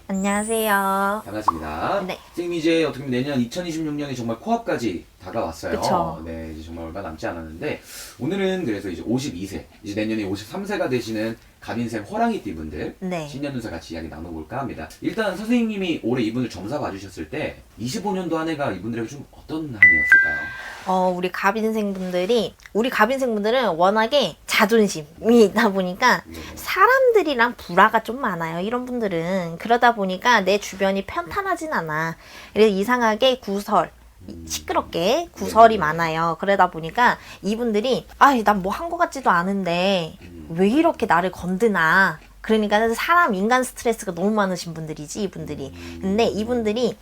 안녕하세요. 반갑습니다. 네. 선생님 이제 어떻게 보면 내년 2026년이 정말 코앞까지 다가왔어요. 그쵸. 네, 이제 정말 얼마 남지 않았는데 오늘은 그래서 이제 52세, 이제 내년에 53세가 되시는 갑인생 호랑이띠 분들 네. 신년 운세 같이 이야기 나눠볼까 합니다. 일단 선생님이 올해 이분을 점사 봐주셨을 때 25년도 한 해가 이분들에게 좀 어떤 한 해였을까요? 우리 갑인생분들은 워낙에 자존심이 있다 보니까 사람들이랑 불화가 좀 많아요. 이런 분들은. 그러다 보니까 내 주변이 편탄하진 않아. 그래서 이상하게 시끄럽게 구설이 많아요. 그러다 보니까 이분들이 난 뭐 한 거 같지도 않은데 왜 이렇게 나를 건드나. 그러니까 인간 스트레스가 너무 많으신 분들이지, 이분들이. 근데 이분들이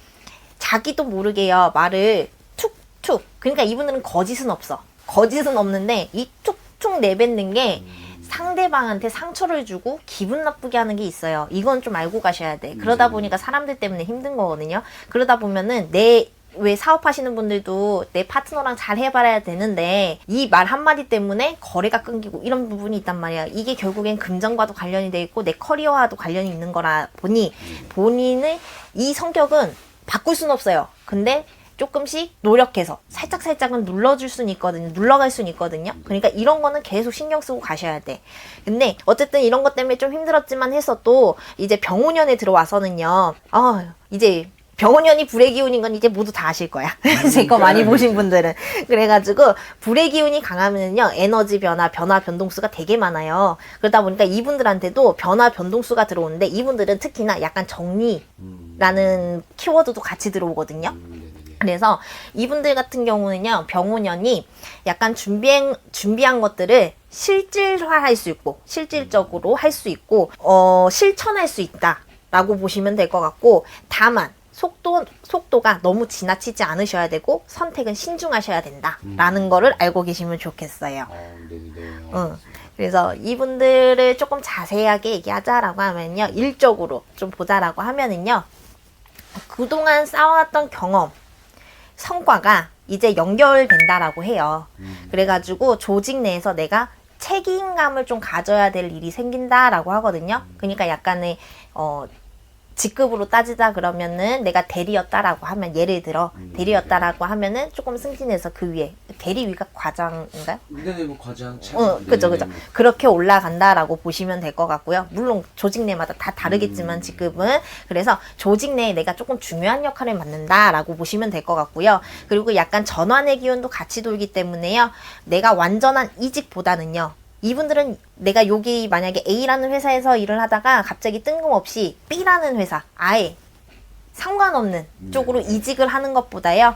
자기도 모르게요, 말을 툭툭. 그러니까 이분들은 거짓은 없어. 거짓은 없는데 이 툭툭 내뱉는 게 상대방한테 상처를 주고 기분 나쁘게 하는 게 있어요. 이건 좀 알고 가셔야 돼. 그러다 보니까 사람들 때문에 힘든 거거든요. 그러다 보면은 왜 사업하시는 분들도 내 파트너랑 잘 해봐야 되는데 이 말 한마디 때문에 거래가 끊기고 이런 부분이 있단 말이야. 이게 결국엔 금전과도 관련이 돼 있고 내 커리어와도 관련이 있는 거라 보니 본인의 이 성격은 바꿀 수는 없어요. 근데 조금씩 노력해서 살짝은 눌러줄 수는 있거든요. 눌러갈 수는 있거든요. 그러니까 이런 거는 계속 신경 쓰고 가셔야 돼. 근데 어쨌든 이런 것 때문에 좀 힘들었지만 해서 또 이제 병오년에 들어와서는요. 이제 병오년이 불의 기운인 건 이제 모두 다 아실 거야. 제 거 많이 보신 분들은. 그래가지고 불의 기운이 강하면요. 에너지 변화 변동수가 되게 많아요. 그러다 보니까 이분들한테도 변화 변동수가 들어오는데 이분들은 특히나 약간 정리라는 키워드도 같이 들어오거든요. 그래서 이분들 같은 경우는요, 병오년이 약간 준비한 것들을 실질화할 수 있고, 실질적으로 할 수 있고, 실천할 수 있다라고 보시면 될 것 같고, 다만, 속도가 너무 지나치지 않으셔야 되고, 선택은 신중하셔야 된다라는 거를 알고 계시면 좋겠어요. 그래서 이분들을 조금 자세하게 얘기하자라고 하면요, 일적으로 좀 보자라고 하면은요, 그동안 쌓아왔던 경험, 성과가 이제 연결된다라고 해요. 그래가지고 조직 내에서 내가 책임감을 좀 가져야 될 일이 생긴다라고 하거든요. 그러니까 약간의 직급으로 따지자 그러면은 내가 대리였다라고 하면, 예를 들어 대리였다라고 하면은 조금 승진해서 그 위에 대리위가 과장인가요? 네, 뭐 과장, 그죠. 그렇게 올라간다라고 보시면 될 것 같고요. 물론 조직 내마다 다 다르겠지만 직급은. 그래서 조직 내에 내가 조금 중요한 역할을 맡는다라고 보시면 될 것 같고요. 그리고 약간 전환의 기운도 같이 돌기 때문에요. 내가 완전한 이직보다는요. 이분들은 내가 여기 만약에 A라는 회사에서 일을 하다가 갑자기 뜬금없이 B라는 회사, 아예 상관없는 쪽으로 이직을 하는 것보다요.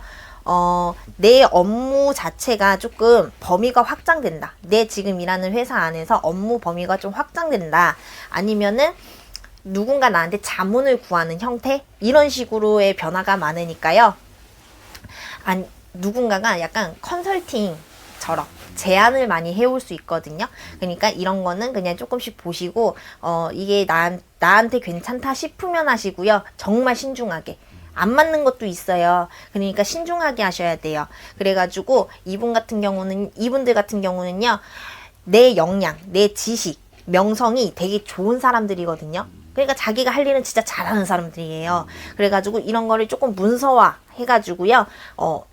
내 업무 자체가 조금 범위가 확장된다. 내 지금 일하는 회사 안에서 업무 범위가 좀 확장된다. 아니면은 누군가 나한테 자문을 구하는 형태? 이런 식으로의 변화가 많으니까요. 누군가가 약간 컨설팅처럼 제안을 많이 해올 수 있거든요. 그러니까 이런 거는 그냥 조금씩 보시고 이게 나한테 괜찮다 싶으면 하시고요. 정말 신중하게. 안 맞는 것도 있어요. 그러니까 신중하게 하셔야 돼요. 그래가지고 이분들 같은 경우는요. 내 역량, 내 지식, 명성이 되게 좋은 사람들이거든요. 그러니까 자기가 할 일은 진짜 잘하는 사람들이에요. 그래가지고 이런 거를 조금 문서화 해가지고요.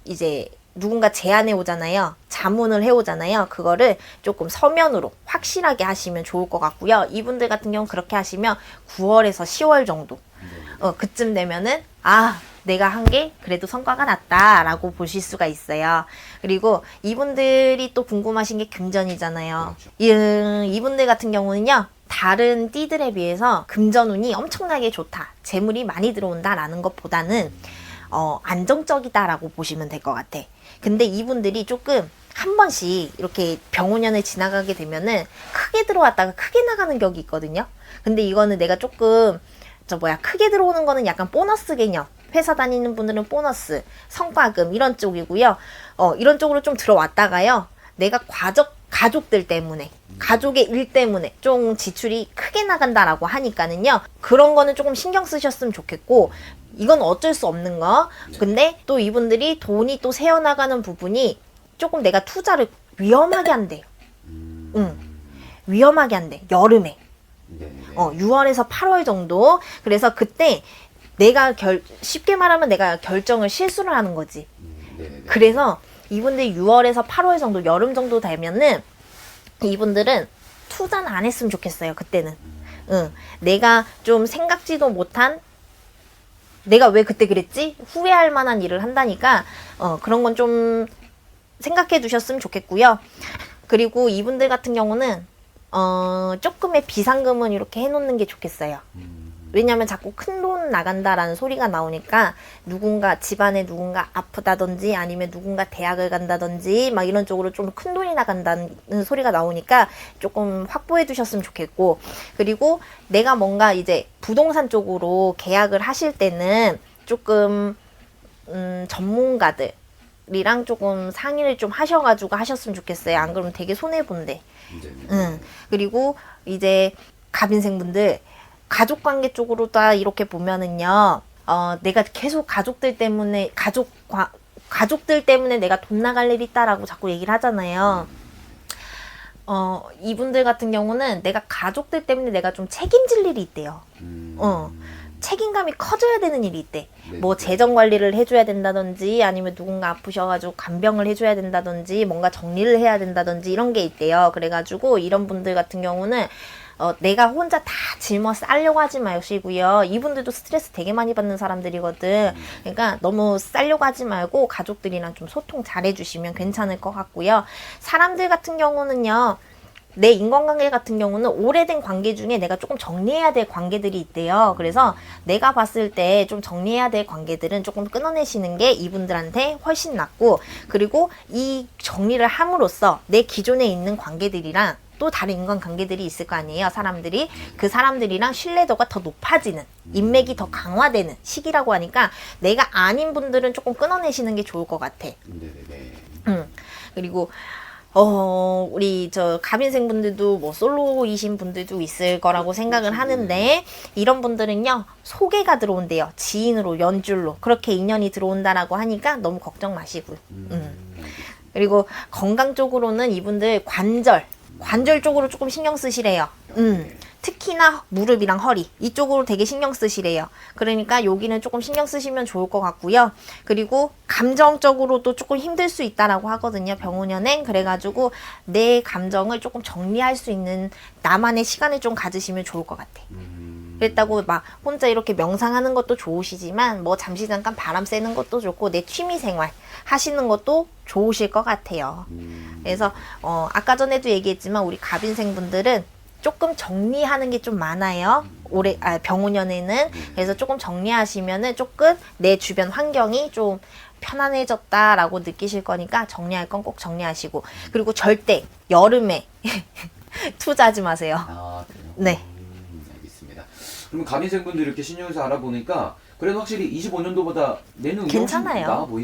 이제 누군가 제안해 오잖아요. 자문을 해 오잖아요. 그거를 조금 서면으로 확실하게 하시면 좋을 것 같고요. 이분들 같은 경우는 그렇게 하시면 9월에서 10월 정도 그쯤 되면은 내가 한 게 그래도 성과가 났다라고 보실 수가 있어요. 그리고 이분들이 또 궁금하신 게 금전이잖아요. 이분들 같은 경우는요. 다른 띠들에 비해서 금전운이 엄청나게 좋다. 재물이 많이 들어온다라는 것보다는 안정적이다라고 보시면 될 것 같아. 근데 이분들이 조금 한 번씩 이렇게 병오년을 지나가게 되면은 크게 들어왔다가 크게 나가는 격이 있거든요. 근데 이거는 내가 조금 크게 들어오는 거는 약간 보너스 개념. 회사 다니는 분들은 보너스, 성과금 이런 쪽이고요. 이런 쪽으로 좀 들어왔다가요. 내가 가족들 때문에, 가족의 일 때문에 좀 지출이 크게 나간다라고 하니까는요. 그런 거는 조금 신경 쓰셨으면 좋겠고, 이건 어쩔 수 없는 거. 근데 또 이분들이 돈이 또 새어나가는 부분이 조금 내가 투자를 위험하게 한대요. 위험하게 한대. 여름에. 네네. 6월에서 8월 정도. 그래서 그때 내가 쉽게 말하면 내가 결정을 실수를 하는 거지. 네네. 그래서 이분들이 6월에서 8월 정도, 여름 정도 되면은 이분들은 투자는 안 했으면 좋겠어요. 그때는. 응. 내가 좀 생각지도 못한, 내가 왜 그때 그랬지? 후회할 만한 일을 한다니까 그런 건 좀 생각해 두셨으면 좋겠고요. 그리고 이분들 같은 경우는 조금의 비상금은 이렇게 해놓는 게 좋겠어요. 왜냐면 자꾸 큰 돈 나간다라는 소리가 나오니까 누군가 집안에 누군가 아프다든지 아니면 누군가 대학을 간다든지 막 이런 쪽으로 좀 큰 돈이 나간다는 소리가 나오니까 조금 확보해 두셨으면 좋겠고, 그리고 내가 뭔가 이제 부동산 쪽으로 계약을 하실 때는 조금 전문가들이랑 조금 상의를 좀 하셔가지고 하셨으면 좋겠어요. 안 그러면 되게 손해본대. 네네. 그리고 이제 갑인생분들 가족관계 쪽으로 다 이렇게 보면은요, 내가 계속 가족들 때문에 내가 돈 나갈 일 있다라고 자꾸 얘기를 하잖아요. 이분들 같은 경우는 내가 가족들 때문에 내가 좀 책임질 일이 있대요. 책임감이 커져야 되는 일이 있대. 네. 뭐 재정 관리를 해줘야 된다든지 아니면 누군가 아프셔가지고 간병을 해줘야 된다든지 뭔가 정리를 해야 된다든지 이런 게 있대요. 그래가지고 이런 분들 같은 경우는 내가 혼자 다 짊어 싸려고 하지 마시고요. 이분들도 스트레스 되게 많이 받는 사람들이거든. 그러니까 너무 싸려고 하지 말고 가족들이랑 좀 소통 잘 해주시면 괜찮을 것 같고요. 사람들 같은 경우는요, 내 인간관계 같은 경우는 오래된 관계 중에 내가 조금 정리해야 될 관계들이 있대요. 그래서 내가 봤을 때 좀 정리해야 될 관계들은 조금 끊어내시는 게 이분들한테 훨씬 낫고, 그리고 이 정리를 함으로써 내 기존에 있는 관계들이랑 또 다른 인간관계들이 있을 거 아니에요. 사람들이. 그 사람들이랑 신뢰도가 더 높아지는, 인맥이 더 강화되는 시기라고 하니까 내가 아닌 분들은 조금 끊어내시는 게 좋을 것 같아. 네네네. 그리고 우리 갑인생 분들도 뭐 솔로이신 분들도 있을 거라고 생각을 하는데, 이런 분들은요, 소개가 들어온대요. 지인으로, 연줄로. 그렇게 인연이 들어온다라고 하니까 너무 걱정 마시고요. 그리고 건강 쪽으로는 이분들 관절 쪽으로 조금 신경 쓰시래요. 특히나 무릎이랑 허리 이쪽으로 되게 신경 쓰시래요. 그러니까 여기는 조금 신경 쓰시면 좋을 것 같고요. 그리고 감정적으로도 조금 힘들 수 있다라고 하거든요. 병원연행. 그래가지고 내 감정을 조금 정리할 수 있는 나만의 시간을 좀 가지시면 좋을 것 같아. 그랬다고 막 혼자 이렇게 명상하는 것도 좋으시지만 뭐 잠시 잠깐 바람 쐬는 것도 좋고 내 취미 생활 하시는 것도 좋으실 것 같아요. 그래서 아까 전에도 얘기했지만 우리 갑인생분들은 조금 정리하는 게 좀 많아요. 병원연에는. 그래서 조금 정리하시면은 조금 내 주변 환경이 좀 편안해졌다라고 느끼실 거니까 정리할 건 꼭 정리하시고, 그리고 절대 여름에 투자하지 마세요. 아, 그래요? 네. 알겠습니다. 그러면 갑인생분들 이렇게 신용해서 알아보니까 그래도 확실히 25년도보다 내는 괜찮아요. 나아 보이.